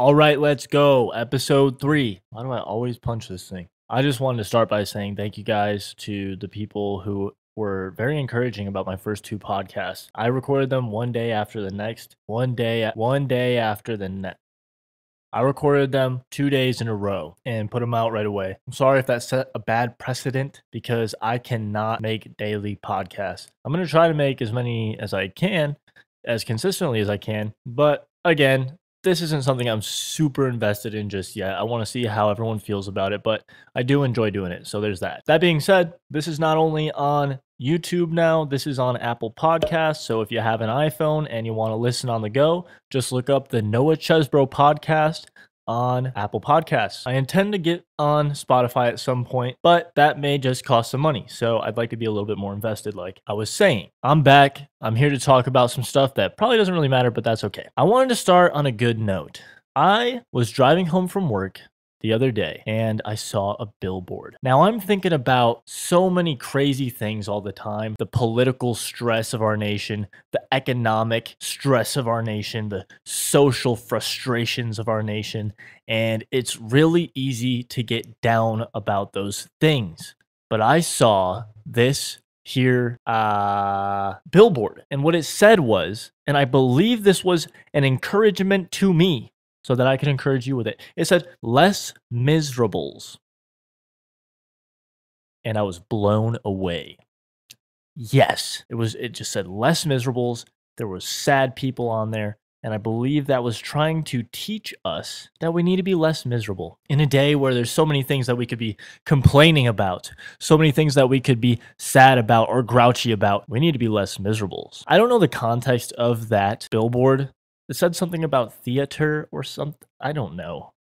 All right, let's go. Episode 3. Why do I always punch this thing? I just wanted to start by saying thank you guys to the people who were very encouraging about my first 2 podcasts. I recorded them one day after the next, one day after the next. I recorded them 2 days in a row and put them out right away. I'm sorry if that set a bad precedent because I cannot make daily podcasts. I'm going to try to make as many as I can, as consistently as I can. But again, this isn't something I'm super invested in just yet. I want to see how everyone feels about it, but I do enjoy doing it. So there's that. That being said, this is not only on YouTube now, this is on Apple Podcasts. So if you have an iPhone and you want to listen on the go, just look up the Noah Chesbro podcast on Apple Podcasts. I intend to get on Spotify at some point, but that may just cost some money. So I'd like to be a little bit more invested. Like I was saying, I'm back. I'm here to talk about some stuff that probably doesn't really matter, but that's okay. I wanted to start on a good note. I was driving home from work the other day and I saw a billboard. Now I'm thinking about so many crazy things all the time. The political stress of our nation, the economic stress of our nation, the social frustrations of our nation. And it's really easy to get down about those things. But I saw this here billboard. And what it said was, and I believe this was an encouragement to me, so that I can encourage you with it. It said, less miserables. And I was blown away. Yes, it just said less miserables. There were sad people on there. And I believe that was trying to teach us that we need to be less miserable. In a day where there's so many things that we could be complaining about, so many things that we could be sad about or grouchy about, we need to be less miserables. I don't know the context of that billboard. It said something about theater or something. I don't know.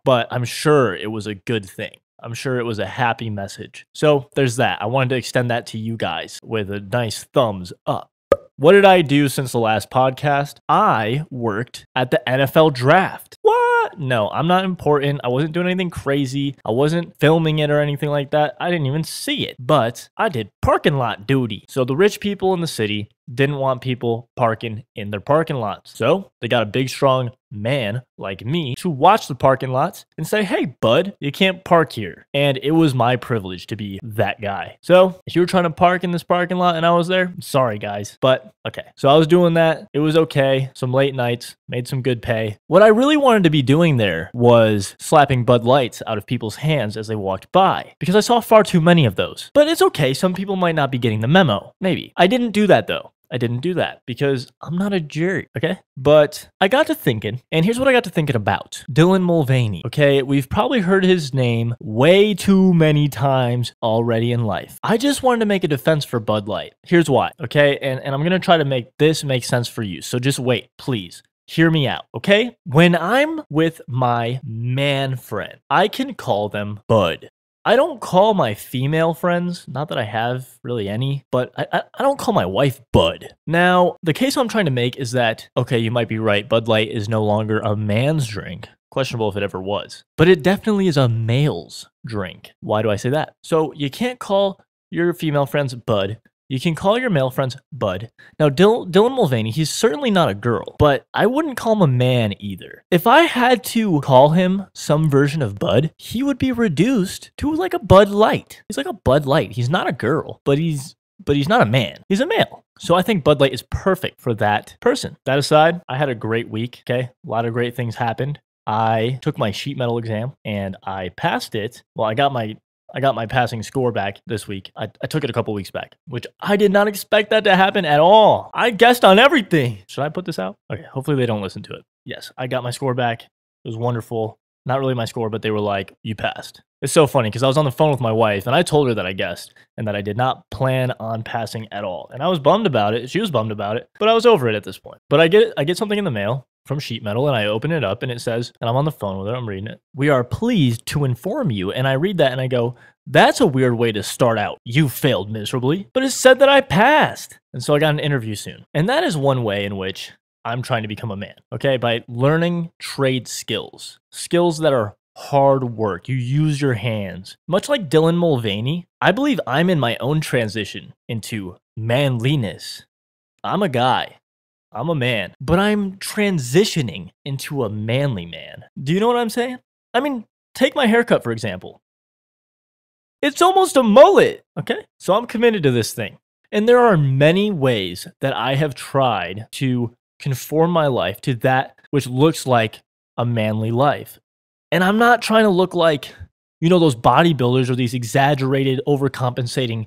But I'm sure it was a good thing. I'm sure it was a happy message. So there's that. I wanted to extend that to you guys with a nice thumbs up. What did I do since the last podcast? I worked at the NFL draft. What? No, I'm not important. I wasn't doing anything crazy. I wasn't filming it or anything like that. I didn't even see it, but I did parking lot duty. So the rich people in the city didn't want people parking in their parking lots. So they got a big, strong man like me to watch the parking lots and say, hey, bud, you can't park here. And it was my privilege to be that guy. So if you were trying to park in this parking lot and I was there, sorry, guys. But okay. So I was doing that. It was okay. Some late nights, made some good pay. What I really wanted to be doing there was slapping Bud Lights out of people's hands as they walked by because I saw far too many of those. But it's okay. Some people might not be getting the memo. Maybe. I didn't do that though. I didn't do that because I'm not a jerk, okay? But I got to thinking, and here's what I got to thinking about. Dylan Mulvaney, okay? We've probably heard his name way too many times already in life. I just wanted to make a defense for Bud Light. Here's why, okay? And I'm going to try to make this make sense for you. So just wait, please. Hear me out, okay? When I'm with my man friend, I can call them Bud. I don't call my female friends, not that I have really any, but I don't call my wife Bud. Now, the case I'm trying to make is that, okay, you might be right, Bud Light is no longer a man's drink. Questionable if it ever was. But it definitely is a male's drink. Why do I say that? So you can't call your female friends Bud. You can call your male friends Bud. Now, Dylan Mulvaney, he's certainly not a girl, but I wouldn't call him a man either. If I had to call him some version of Bud, he would be reduced to like a Bud Light. He's like a Bud Light. He's not a girl, but he's not a man. He's a male. So I think Bud Light is perfect for that person. That aside, I had a great week, okay? A lot of great things happened. I took my sheet metal exam and I passed it. Well, I got my passing score back this week. I took it a couple weeks back, which I did not expect that to happen at all. I guessed on everything. Should I put this out? Okay, hopefully they don't listen to it. Yes, I got my score back. It was wonderful. Not really my score, but they were like, you passed. It's so funny because I was on the phone with my wife and I told her that I guessed and that I did not plan on passing at all. And I was bummed about it. She was bummed about it, but I was over it at this point. But I get something in the mail from sheet metal and I open it up and it says, and I'm on the phone with it, I'm reading it. We are pleased to inform you. And I read that and I go, that's a weird way to start out. You failed miserably, but it said that I passed. And so I got an interview soon. And that is one way in which I'm trying to become a man, okay? By learning trade skills, skills that are hard work. You use your hands. Much like Dylan Mulvaney, I believe I'm in my own transition into manliness. I'm a guy. I'm a man, but I'm transitioning into a manly man. Do you know what I'm saying? I mean, take my haircut, for example. It's almost a mullet, okay? So I'm committed to this thing. And there are many ways that I have tried to conform my life to that which looks like a manly life. And I'm not trying to look like, those bodybuilders or these exaggerated, overcompensating,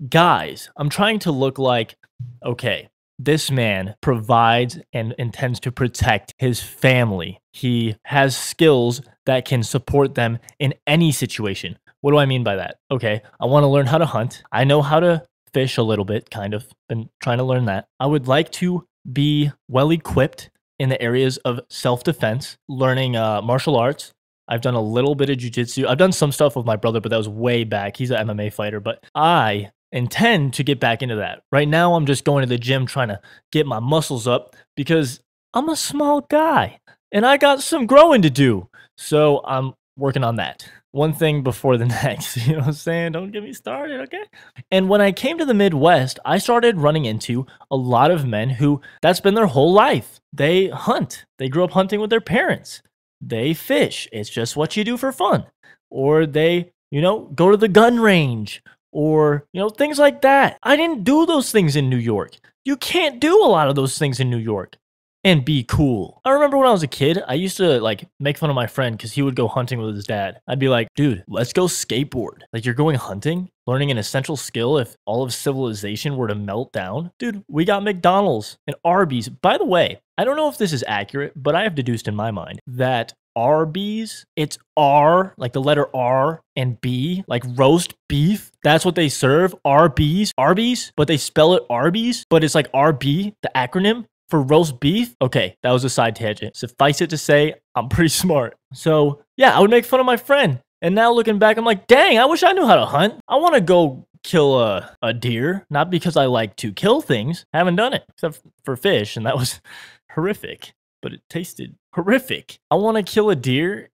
guys. I'm trying to look like, okay, this man provides and intends to protect his family. He has skills that can support them in any situation. What do I mean by that? Okay, I want to learn how to hunt. I know how to fish a little bit, kind of. Been trying to learn that. I would like to be well equipped in the areas of self-defense, learning martial arts. I've done a little bit of jujitsu. I've done some stuff with my brother, but that was way back. He's an MMA fighter, but I intend to get back into that. Right now, I'm just going to the gym trying to get my muscles up because I'm a small guy and I got some growing to do. So I'm working on that. One thing before the next, you know what I'm saying? Don't get me started, okay? And when I came to the Midwest, I started running into a lot of men who that's been their whole life. They hunt. They grew up hunting with their parents. They fish. It's just what you do for fun. Or they, go to the gun range or, things like that. I didn't do those things in New York. You can't do a lot of those things in New York and be cool. I remember when I was a kid, I used to make fun of my friend because he would go hunting with his dad. I'd be like, dude, let's go skateboard. Like, you're going hunting, learning an essential skill if all of civilization were to melt down. Dude, we got McDonald's and Arby's. By the way, I don't know if this is accurate, but I have deduced in my mind that Arby's, it's R, like the letter R and B, like roast beef. That's what they serve. Arby's, but they spell it Arby's, but it's like RB, the acronym for roast beef. Okay, that was a side tangent. Suffice it to say, I'm pretty smart. So yeah, I would make fun of my friend. And now looking back, I'm like, dang, I wish I knew how to hunt. I want to go kill a deer, not because I like to kill things. I haven't done it except for fish, and that was horrific, but it tasted horrific. I want to kill a deer,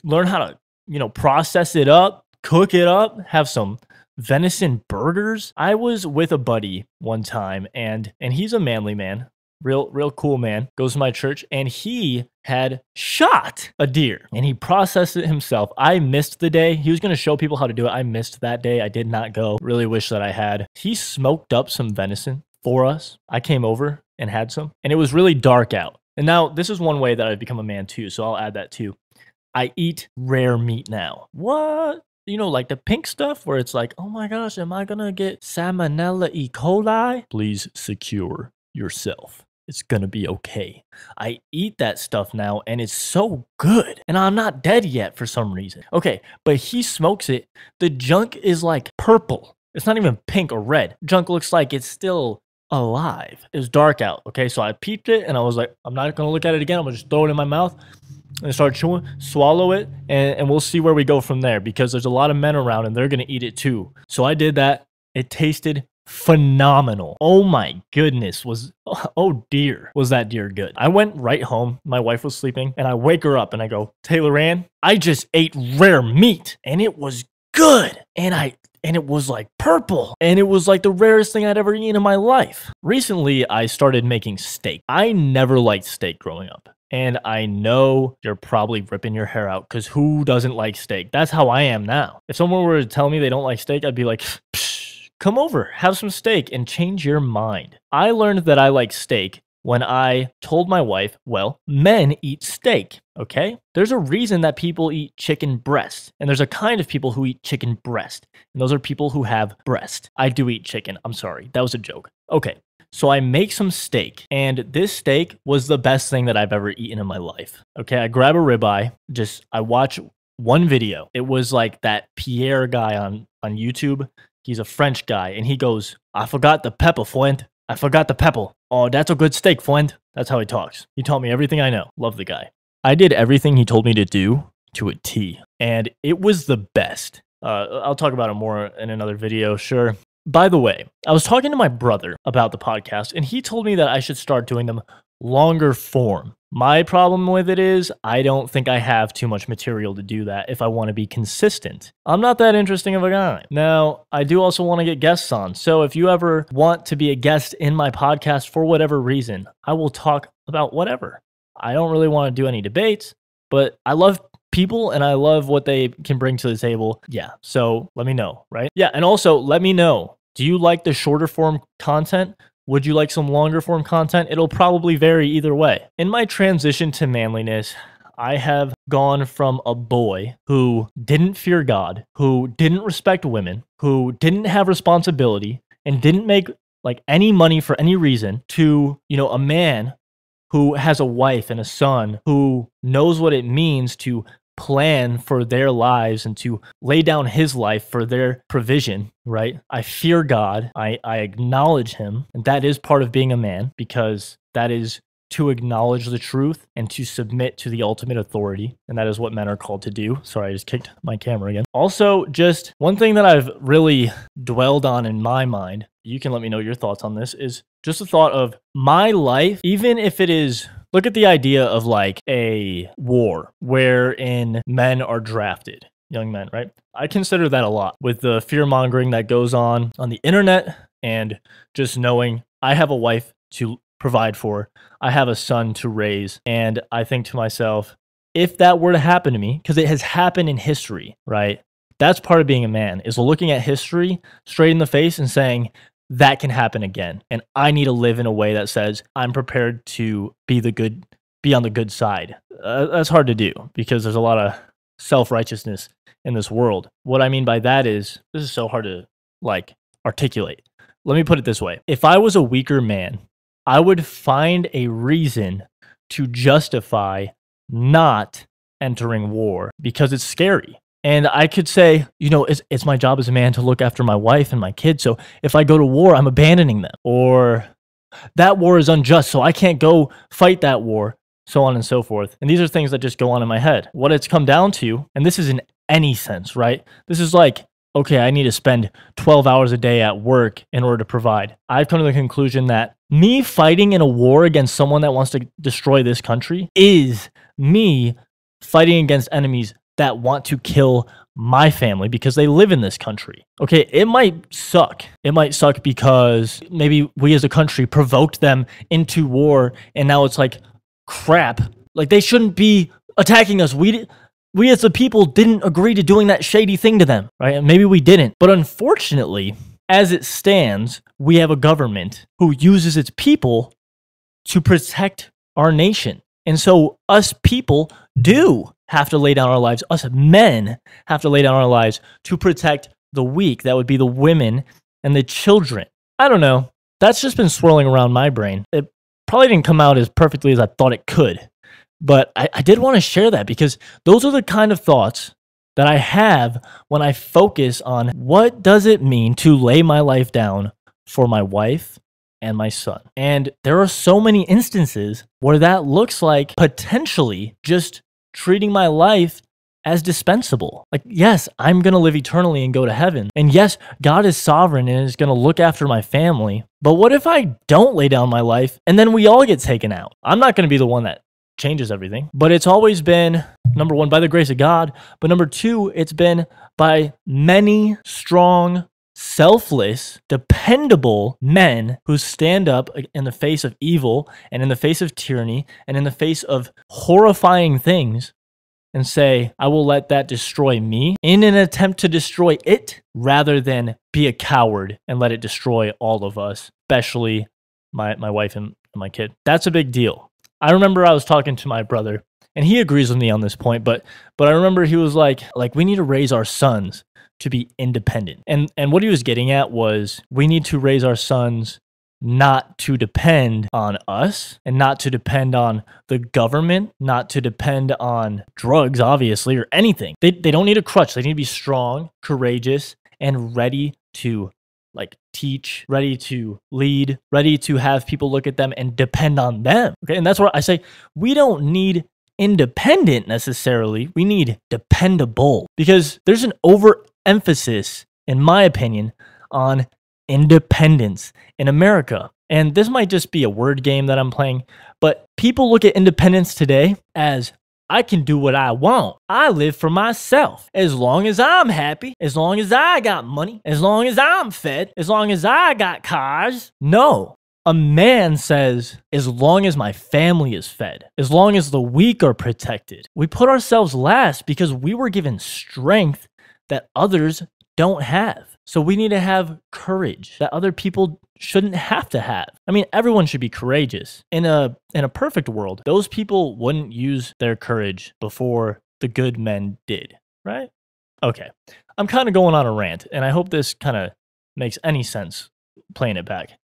learn how to, process it up, cook it up, have some venison burgers. I was with a buddy one time, and he's a manly man. Real cool man, goes to my church, and he had shot a deer and he processed it himself. I missed the day. He was going to show people how to do it. I missed that day. I did not go. Really wish that I had. He smoked up some venison for us. I came over and had some, and it was really dark out. And now this is one way that I've become a man too, so I'll add that too. I eat rare meat now. What? Like the pink stuff where it's like, oh my gosh, am I going to get Salmonella E. coli? Please secure yourself. It's gonna be okay. I eat that stuff now and it's so good. And I'm not dead yet for some reason. Okay, but he smokes it. The junk is like purple. It's not even pink or red. Junk looks like it's still alive. It was dark out. Okay, so I peeped it and I was like, I'm not gonna look at it again. I'm gonna just throw it in my mouth and start chewing, swallow it, and we'll see where we go from there because there's a lot of men around and they're gonna eat it too. So I did that. It tasted phenomenal. Oh my goodness, oh dear, was that deer good. I went right home, my wife was sleeping, and I wake her up and I go, Taylor Ann, I just ate rare meat and it was good. And it was like purple and it was like the rarest thing I'd ever eaten in my life. Recently, I started making steak. I never liked steak growing up. And I know you're probably ripping your hair out because who doesn't like steak? That's how I am now. If someone were to tell me they don't like steak, I'd be like, psh. Come over, have some steak, and change your mind. I learned that I like steak when I told my wife, well, men eat steak, okay? There's a reason that people eat chicken breast, and there's a kind of people who eat chicken breast, and those are people who have breast. I do eat chicken. I'm sorry. That was a joke. Okay, so I make some steak, and this steak was the best thing that I've ever eaten in my life. Okay, I grab a ribeye, I watch one video. It was like that Pierre guy on YouTube. He's a French guy, and he goes, I forgot the pepper, friend. I forgot the pepper. Oh, that's a good steak, friend. That's how he talks. He taught me everything I know. Love the guy. I did everything he told me to do to a T, and it was the best. I'll talk about it more in another video, sure. By the way, I was talking to my brother about the podcast, and he told me that I should start doing them longer form. My problem with it is I don't think I have too much material to do that if I want to be consistent. I'm not that interesting of a guy. Now, I do also want to get guests on. So if you ever want to be a guest in my podcast for whatever reason, I will talk about whatever. I don't really want to do any debates, but I love people and I love what they can bring to the table. Yeah, so let me know, right? Yeah, and also let me know, do you like the shorter form content? Would you like some longer form content? It'll probably vary either way. In my transition to manliness, I have gone from a boy who didn't fear God, who didn't respect women, who didn't have responsibility, and didn't make like any money for any reason, to, a man who has a wife and a son, who knows what it means to plan for their lives and to lay down his life for their provision, right? I fear God. I acknowledge him. And that is part of being a man, because that is to acknowledge the truth and to submit to the ultimate authority. And that is what men are called to do. Sorry, I just kicked my camera again. Also, just one thing that I've really dwelled on in my mind, you can let me know your thoughts on this, is just the thought of my life, even if it is, look at the idea of like a war wherein men are drafted, young men, right? I consider that a lot with the fear mongering that goes on the internet, and just knowing I have a wife to provide for, I have a son to raise. And I think to myself, if that were to happen to me, because it has happened in history, right? That's part of being a man, is looking at history straight in the face and saying, that can happen again. And I need to live in a way that says I'm prepared to be on the good side. That's hard to do because there's a lot of self-righteousness in this world. What I mean by that is, this is so hard to like articulate. Let me put it this way. If I was a weaker man, I would find a reason to justify not entering war because it's scary. And I could say, it's my job as a man to look after my wife and my kids. So if I go to war, I'm abandoning them. Or that war is unjust, so I can't go fight that war, so on and so forth. And these are things that just go on in my head. What it's come down to, and this is in any sense, right? This is like, okay, I need to spend 12 hours a day at work in order to provide. I've come to the conclusion that me fighting in a war against someone that wants to destroy this country is me fighting against enemies that want to kill my family because they live in this country. Okay, it might suck. It might suck because maybe we as a country provoked them into war, and now it's like, crap. Like, they shouldn't be attacking us. We as the people didn't agree to doing that shady thing to them, right? And maybe we didn't. But unfortunately, as it stands, we have a government who uses its people to protect our nation. And so us people do have to lay down our lives. Us men have to lay down our lives to protect the weak. That would be the women and the children. I don't know. That's just been swirling around my brain. It probably didn't come out as perfectly as I thought it could. But I did want to share that because those are the kind of thoughts that I have when I focus on what does it mean to lay my life down for my wife and my son. And there are so many instances where that looks like potentially just treating my life as dispensable. Like, yes, I'm going to live eternally and go to heaven. And yes, God is sovereign and is going to look after my family. But what if I don't lay down my life and then we all get taken out? I'm not going to be the one that changes everything. But it's always been, number one, by the grace of God. But number two, it's been by many strong, selfless, dependable men who stand up in the face of evil and in the face of tyranny and in the face of horrifying things and say, I will let that destroy me in an attempt to destroy it rather than be a coward and let it destroy all of us, especially my wife and my kid. That's a big deal. I remember I was talking to my brother and he agrees with me on this point, but I remember he was like we need to raise our sons to be independent. And what he was getting at was we need to raise our sons not to depend on us and not to depend on the government, not to depend on drugs, obviously, or anything. They don't need a crutch. They need to be strong, courageous, and ready to teach, ready to lead, ready to have people look at them and depend on them. Okay, and that's where I say we don't need independent necessarily. We need dependable because there's an overemphasis, in my opinion, on independence in America. And this might just be a word game that I'm playing, but people look at independence today as I can do what I want. I live for myself. As long as I'm happy, as long as I got money, as long as I'm fed, as long as I got cars. No. A man says, as long as my family is fed, as long as the weak are protected. We put ourselves last because we were given strength that others don't have. So we need to have courage that other people shouldn't have to have. I mean, everyone should be courageous. In a perfect world, those people wouldn't use their courage before the good men did, right? Okay. I'm kind of going on a rant, and I hope this kind of makes any sense playing it back.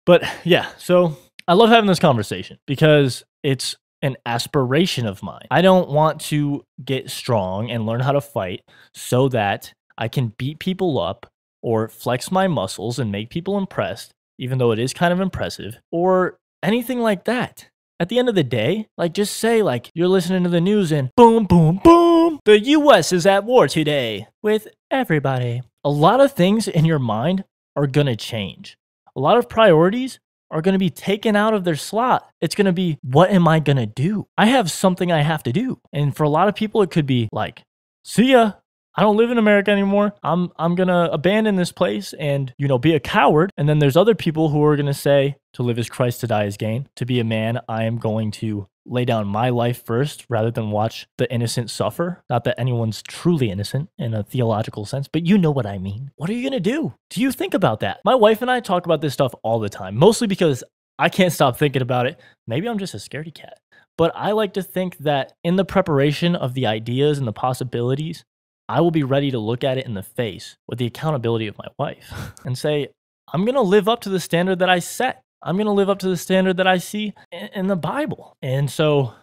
But yeah, so I love having this conversation because it's an aspiration of mine. I don't want to get strong and learn how to fight so that I can beat people up or flex my muscles and make people impressed, even though it is kind of impressive, or anything like that. At the end of the day, like just say like you're listening to the news and boom, boom, boom, the US is at war today with everybody. A lot of things in your mind are gonna change. A lot of priorities are going to be taken out of their slot. It's going to be, what am I going to do? I have something I have to do. And for a lot of people, it could be like, see ya. I don't live in America anymore. I'm going to abandon this place and, be a coward. And then there's other people who are going to say, to live as Christ, to die as gain. To be a man, I am going to lay down my life first rather than watch the innocent suffer. Not that anyone's truly innocent in a theological sense, but you know what I mean. What are you going to do? Do you think about that? My wife and I talk about this stuff all the time, mostly because I can't stop thinking about it. Maybe I'm just a scaredy cat. But I like to think that in the preparation of the ideas and the possibilities, I will be ready to look at it in the face with the accountability of my wife and say, I'm going to live up to the standard that I set. I'm going to live up to the standard that I see in the Bible. And so,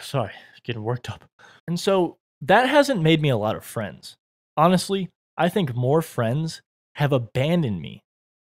sorry, getting worked up. And so that hasn't made me a lot of friends. Honestly, I think more friends have abandoned me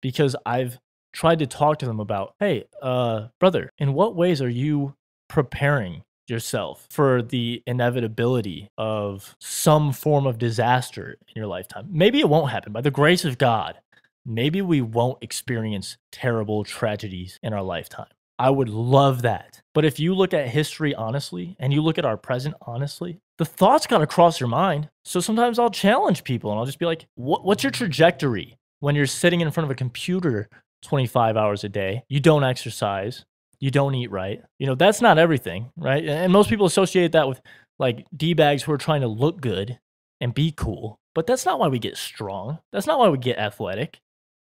because I've tried to talk to them about, hey, brother, in what ways are you preparing yourself for the inevitability of some form of disaster in your lifetime? Maybe it won't happen by the grace of God. Maybe we won't experience terrible tragedies in our lifetime. I would love that. But if you look at history honestly, and you look at our present honestly, the thoughts gotta cross your mind. So sometimes I'll challenge people and I'll just be like, what's your trajectory when you're sitting in front of a computer 25 hours a day? You don't exercise. You don't eat right. That's not everything, right? And most people associate that with like D-bags who are trying to look good and be cool. But that's not why we get strong. That's not why we get athletic.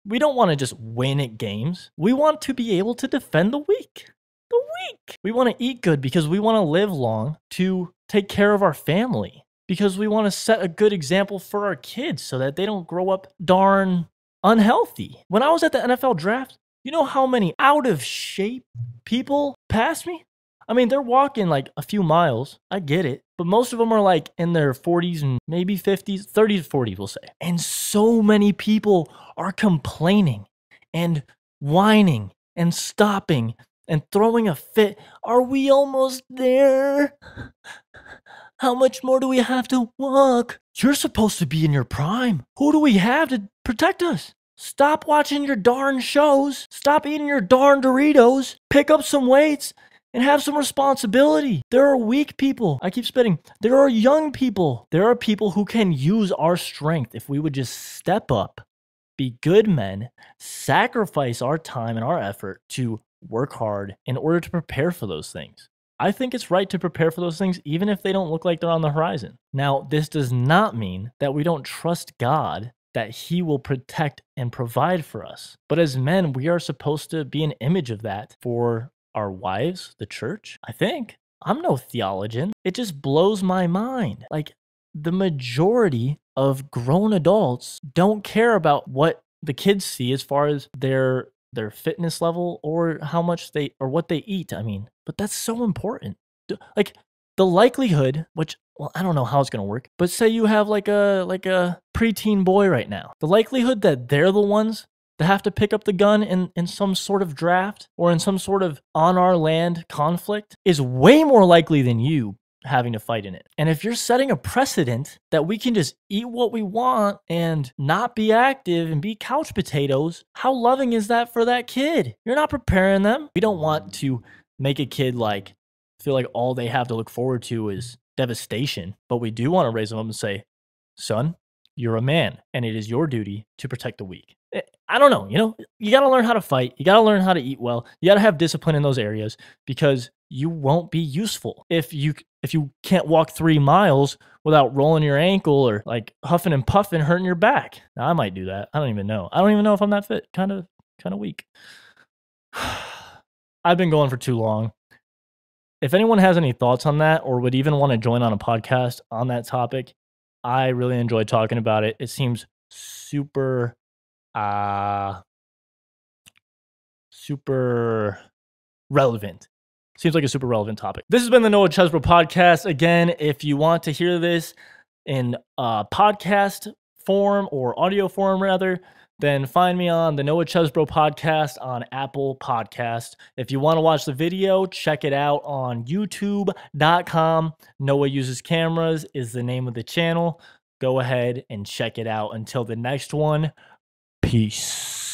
We don't want to just win at games. We want to be able to defend the weak. The weak. We want to eat good because we want to live long to take care of our family. Because we want to set a good example for our kids so that they don't grow up darn unhealthy. When I was at the NFL draft, you know how many out of shape people passed me? I mean, they're walking like a few miles. I get it. But most of them are like in their 40s and maybe 50s, 30s, 40s, we'll say. And so many people are complaining and whining and stopping and throwing a fit. Are we almost there? How much more do we have to walk? You're supposed to be in your prime. Who do we have to protect us? Stop watching your darn shows. Stop eating your darn Doritos. Pick up some weights and have some responsibility. There are weak people. I keep spitting. There are young people. There are people who can use our strength if we would just step up, be good men, sacrifice our time and our effort to work hard in order to prepare for those things. I think it's right to prepare for those things even if they don't look like they're on the horizon. Now, this does not mean that we don't trust God that He will protect and provide for us. But as men, we are supposed to be an image of that for our wives, the church, I think. I'm no theologian. It just blows my mind. Like, the majority of grown adults don't care about what the kids see as far as their fitness level or how much or what they eat. I mean, but that's so important. Like, the likelihood, which, well, I don't know how it's going to work, but say you have like a preteen boy right now. The likelihood that they're the ones that have to pick up the gun in some sort of draft or in some sort of on our land conflict is way more likely than you having to fight in it. And if you're setting a precedent that we can just eat what we want and not be active and be couch potatoes, how loving is that for that kid? You're not preparing them. We don't want to make a kid like feel like all they have to look forward to is devastation, but we do want to raise them up and say, son, you're a man and it is your duty to protect the weak. I don't know, you got to learn how to fight. You got to learn how to eat well. You got to have discipline in those areas because you won't be useful if you can't walk 3 miles without rolling your ankle or like huffing and puffing, hurting your back. Now, I might do that. I don't even know. I don't even know if I'm that fit. Kind of weak. I've been going for too long. If anyone has any thoughts on that or would even want to join on a podcast on that topic, I really enjoy talking about it. It seems super relevant. Seems like a super relevant topic. This has been the Noah Chesbro podcast. Again, if you want to hear this in podcast form or audio form rather, then find me on the Noah Chesbro podcast on Apple Podcast. If you want to watch the video, check it out on youtube.com. Noah Uses Cameras is the name of the channel. Go ahead and check it out. Until the next one, peace.